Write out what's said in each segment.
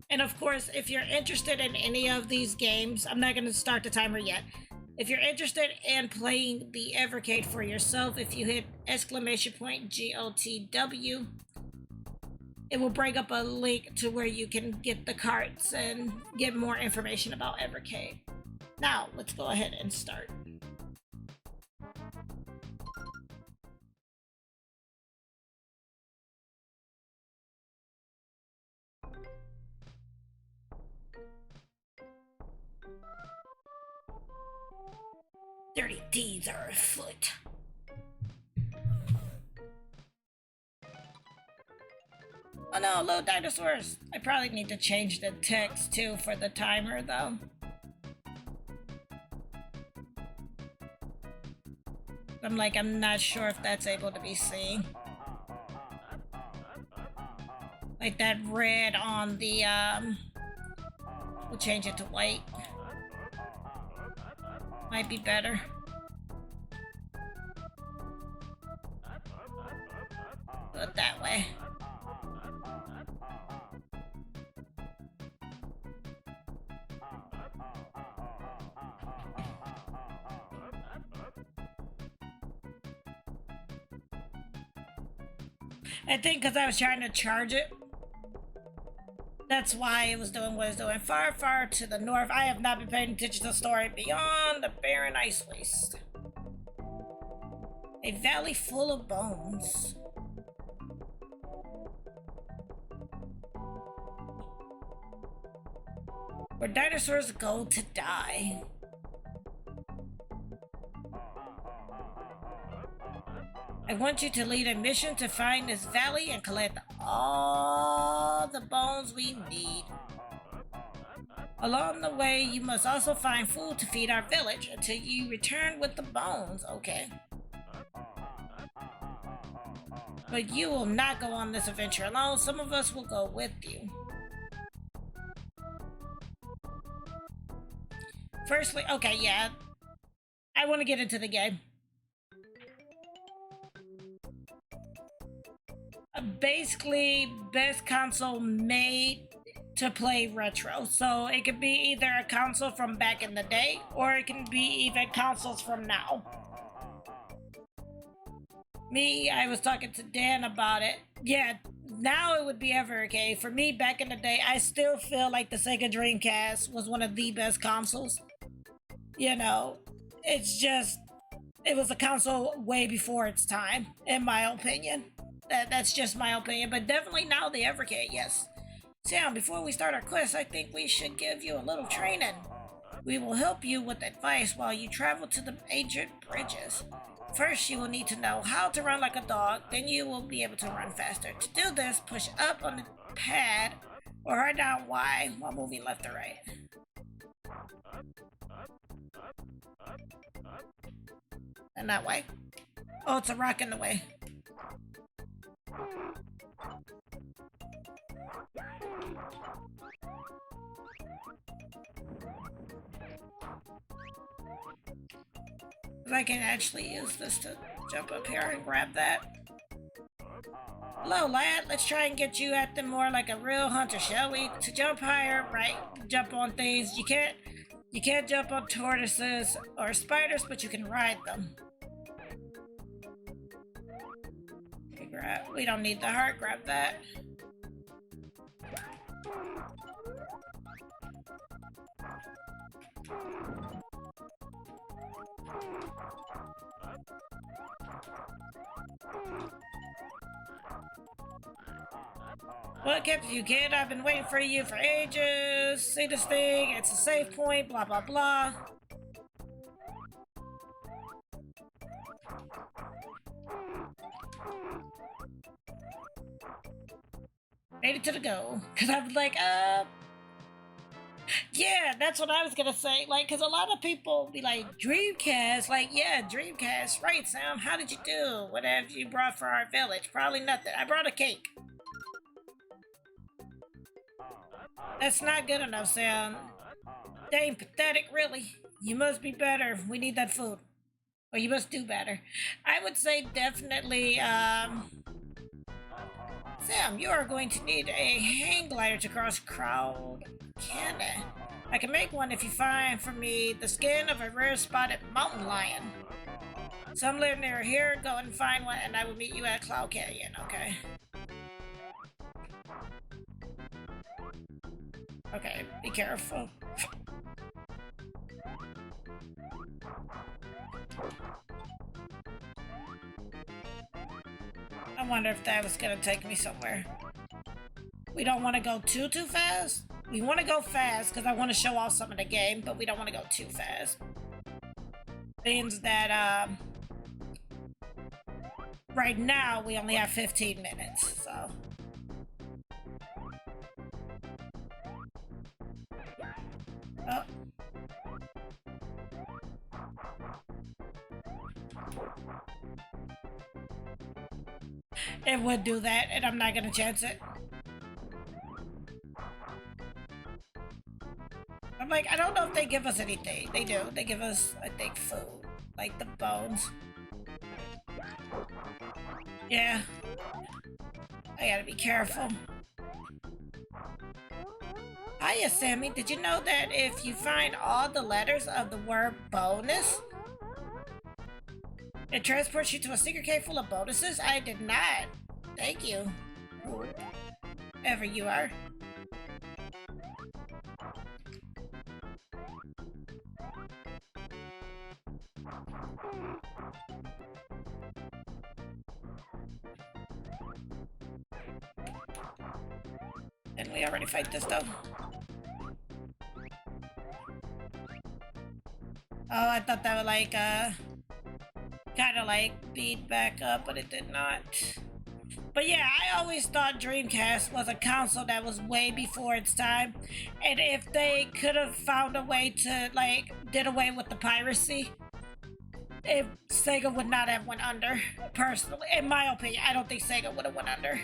And of course, if you're interested in any of these games, I'm not going to start the timer yet. If you're interested in playing the Evercade for yourself, if you hit exclamation point GOTW, it will bring up a link to where you can get the carts and get more information about Evercade. Now, let's go ahead and start. Dirty deeds are afoot. Oh no, little dinosaurs! I probably need to change the text too for the timer though. I'm not sure if that's able to be seen. Like that red on the, we'll change it to white. Might be better. Do it that way. I think because I was trying to charge it. That's why it was doing what it's doing. Far, far to the north, I have not been paying attention to the story beyond the barren ice waste. A valley full of bones. Where dinosaurs go to die. I want you to lead a mission to find this valley and collect all the bones we need. Along the way, you must also find food to feed our village until you return with the bones, okay? But you will not go on this adventure alone. Some of us will go with you. Firstly, okay, yeah. I want to get into the game. Basically, best console made to play retro. So it could be either a console from back in the day, or it can be even consoles from now. Me, I was talking to Dan about it. Yeah, now it would be Evercade. For me, back in the day, I still feel like the Sega Dreamcast was one of the best consoles. You know, it's just, it was a console way before its time, in my opinion. That's just my opinion, but definitely now the Evercade, yes. Sam, before we start our quest, I think we should give you a little training. We will help you with advice while you travel to the ancient bridges. First, you will need to know how to run like a dog, then you will be able to run faster. To do this, push up on the pad or hold down Y while moving left or right. And that way. Oh, it's a rock in the way. If I can actually use this to jump up here and grab that. Hello, lad. Let's try and get you acting more like a real hunter, shall we? To jump higher, right? Jump on things. You can't jump on tortoises or spiders, but you can ride them. We don't need the heart. Grab that. What kept you, kid? I've been waiting for you for ages. See this thing? It's a safe point. Blah blah blah. Made it to the goal. Cause I was like, yeah, that's what I was gonna say. Like, cause a lot of people be like, Dreamcast, like, yeah, Dreamcast, right, Sam? How did you do? What have you brought for our village? Probably nothing. I brought a cake. That's not good enough, Sam. Dang, pathetic, really. You must be better. We need that food. Or you must do better. I would say definitely, Sam, you are going to need a hang glider to cross Crowd Canyon. I can make one if you find for me the skin of a rare spotted mountain lion. Some live near here. Go and find one, and I will meet you at Cloud Canyon, okay? Okay, be careful. I wonder if that was gonna take me somewhere. We don't want to go too fast. We want to go fast because I want to show off some of the game, but we don't want to go too fast. Means that right now we only have 15 minutes, so. Oh. It would do that, and I'm not gonna chance it. I'm like, I don't know if they give us anything. They do. They give us, I think, food. Like the bones. Yeah. I gotta be careful. Hiya, Sammy. Did you know that if you find all the letters of the word bonus, it transports you to a secret cave full of bonuses? I did not. Thank you. Whoever you are. And we already fight this though. Oh, I thought that would like kind of like beat back up, but it did not. But yeah, I always thought Dreamcast was a console that was way before its time, and if they could have found a way to like did away with the piracy, if Sega would not have went under. Personally, in my opinion, I don't think Sega would have went under.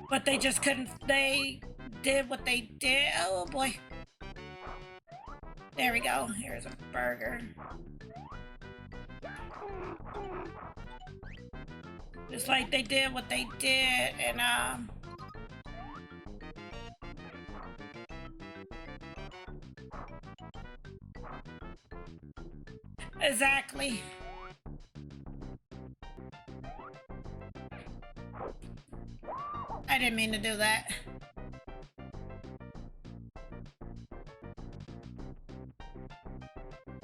But they just couldn't. They did what they did. Oh boy. There we go. Here's a burger. It's like they did what they did, and exactly. I didn't mean to do that.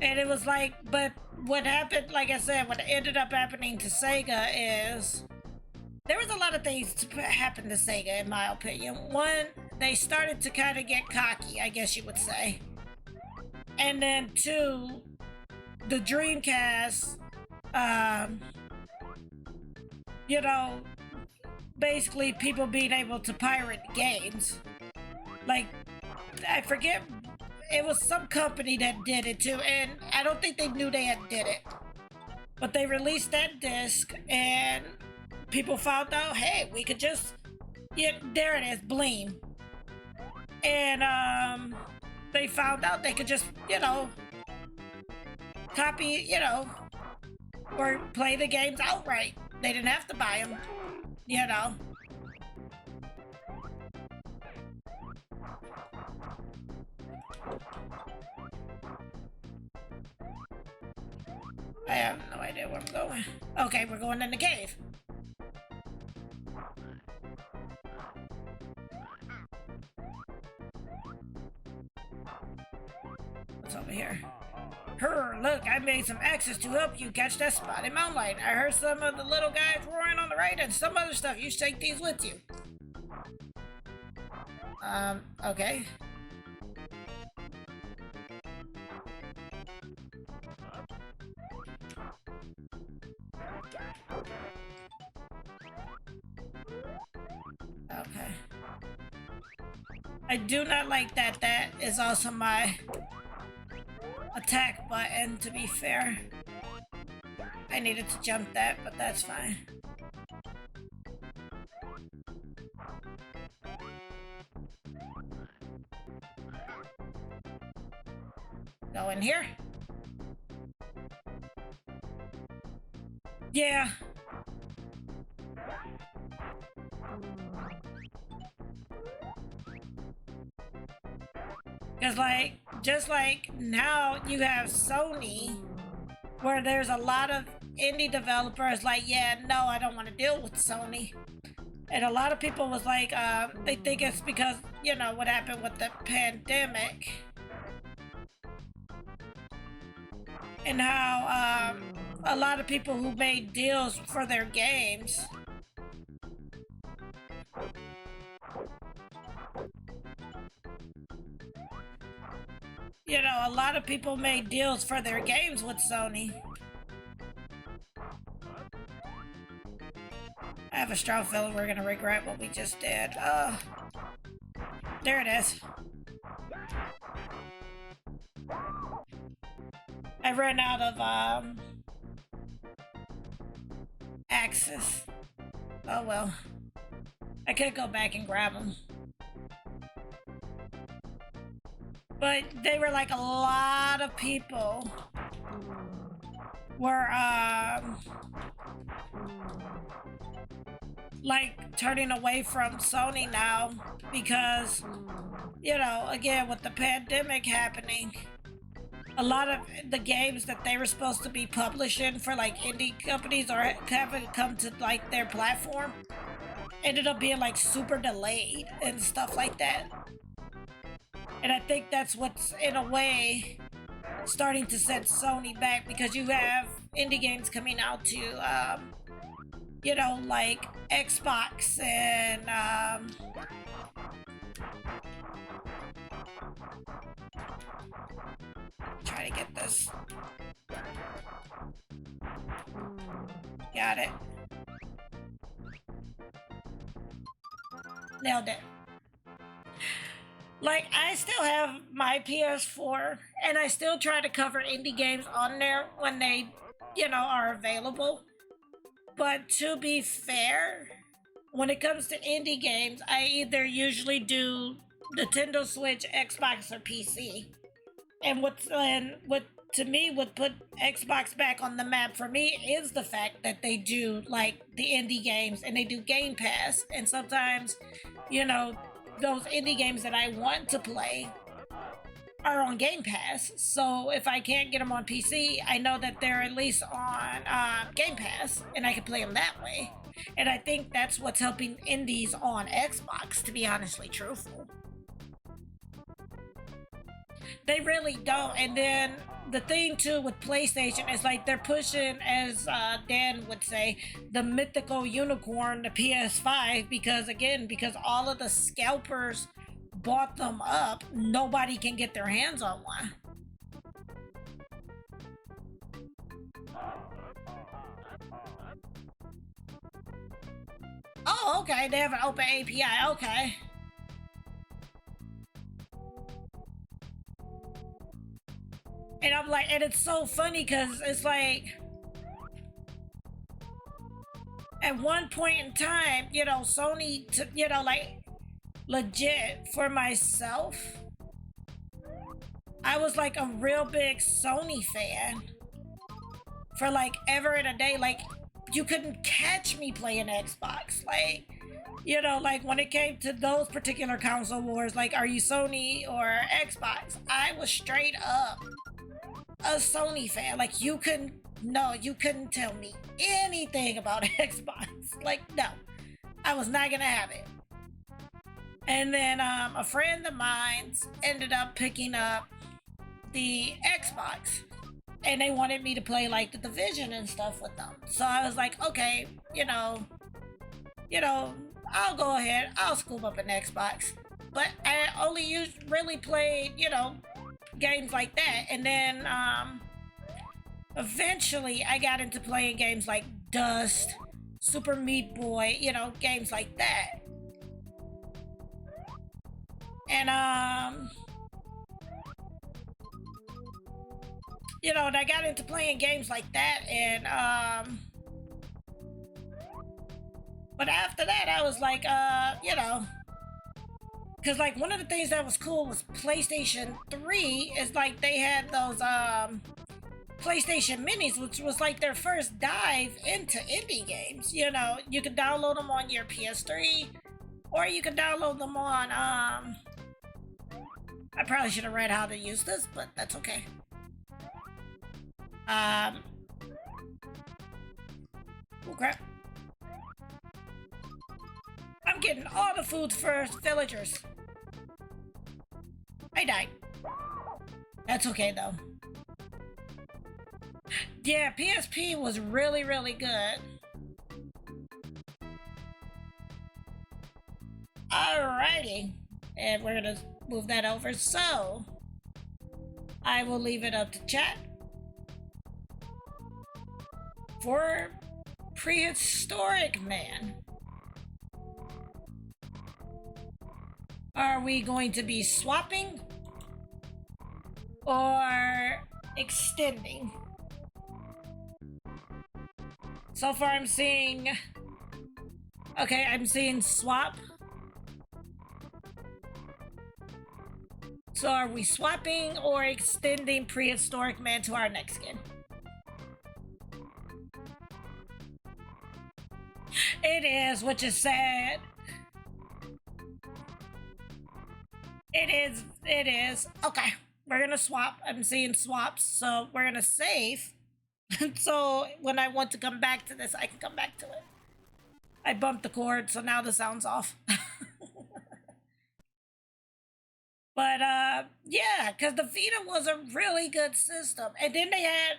And it was like, but what happened, like I said, what ended up happening to Sega is there was a lot of things to happen to Sega, in my opinion. One, they started to kind of get cocky, I guess you would say. And then two, the Dreamcast, you know, basically people being able to pirate games. Like, I forget, it was some company that did it too, and I don't think they knew they had did it. But they released that disc, and people found out, hey, we could just, yeah, there it is, Bleem. And they found out they could just, you know, copy, you know, or play the games outright. They didn't have to buy them, you know. I have no idea where I'm going. Okay, we're going in the cave. What's over here? Look, I made some axes to help you catch that spotted mountain lion. I heard some of the little guys roaring on the right and some other stuff. You take these with you. Okay. Okay. I do not like that. That is also my attack button, to be fair. I needed to jump that, but that's fine. Go in here. Because, like, just like now you have Sony, where there's a lot of indie developers like, yeah, no, I don't want to deal with Sony. And a lot of people was like, they think it's because, you know, what happened with the pandemic. And how a lot of people who made deals for their games a lot of people made deals for their games with Sony. I have a strong feeling we're gonna regret what we just did. There it is. I ran out of axes. Oh well. I could go back and grab them. But they were like a lot of people were like turning away from Sony now because, you know, again with the pandemic happening, a lot of the games that they were supposed to be publishing for like indie companies or having come to like their platform ended up being like super delayed and stuff like that. And I think that's what's in a way starting to set Sony back, because you have indie games coming out to you know, like Xbox and try to get this. Got it. Nailed it. Like, I still have my PS4, and I still try to cover indie games on there when they, you know, are available. But to be fair, when it comes to indie games, I either usually do Nintendo Switch, Xbox, or PC. And what to me would put Xbox back on the map for me is the fact that they do like the indie games and they do Game Pass, and sometimes, you know, those indie games that I want to play are on Game Pass. So if I can't get them on PC, I know that they're at least on Game Pass, and I can play them that way. And I think that's what's helping indies on Xbox, to be honestly truthful. They really don't. And then the thing too with PlayStation is like they're pushing, as Dan would say, the mythical unicorn, the PS5, because all of the scalpers bought them up, nobody can get their hands on one. Oh, okay, they have an open API, okay. And I'm like, and it's so funny because it's like, at one point in time, you know, Sony, you know, like, legit for myself, I was like a real big Sony fan for like ever and a day. Like, you couldn't catch me playing Xbox. Like, you know, like when it came to those particular console wars, like, are you Sony or Xbox? I was straight up a Sony fan. Like, you couldn't tell me anything about Xbox. Like, no, I was not gonna have it. And then a friend of mine ended up picking up the Xbox, and they wanted me to play like the Division and stuff with them. So I was like, okay, you know, I'll go ahead, I'll scoop up an Xbox. But I only really played, you know, games like that. And then eventually I got into playing games like Dust, Super Meat Boy, you know, games like that. And you know, and I got into playing games like that, and but after that I was like, you know, because like one of the things that was cool was PlayStation 3 is like they had those PlayStation Minis, which was like their first dive into indie games. You know, you could download them on your PS3, Or you can download them on, I probably should have read how to use this, but that's okay. Oh crap. I'm getting all the foods for villagers. I died. That's okay though. Yeah, PSP was really, really good. Alrighty. And we're gonna move that over. So, I will leave it up to chat for Prehistorik Man. Are we going to be swapping or extending? So far I'm seeing... Okay, I'm seeing swap. So are we swapping or extending Prehistorik Man to our next skin? It is, which is sad. It is. Okay, we're gonna swap. I'm seeing swaps, so we're gonna save. So when I want to come back to this, I can come back to it. I bumped the cord, so now the sound's off. But yeah, because the Vita was a really good system. And then they had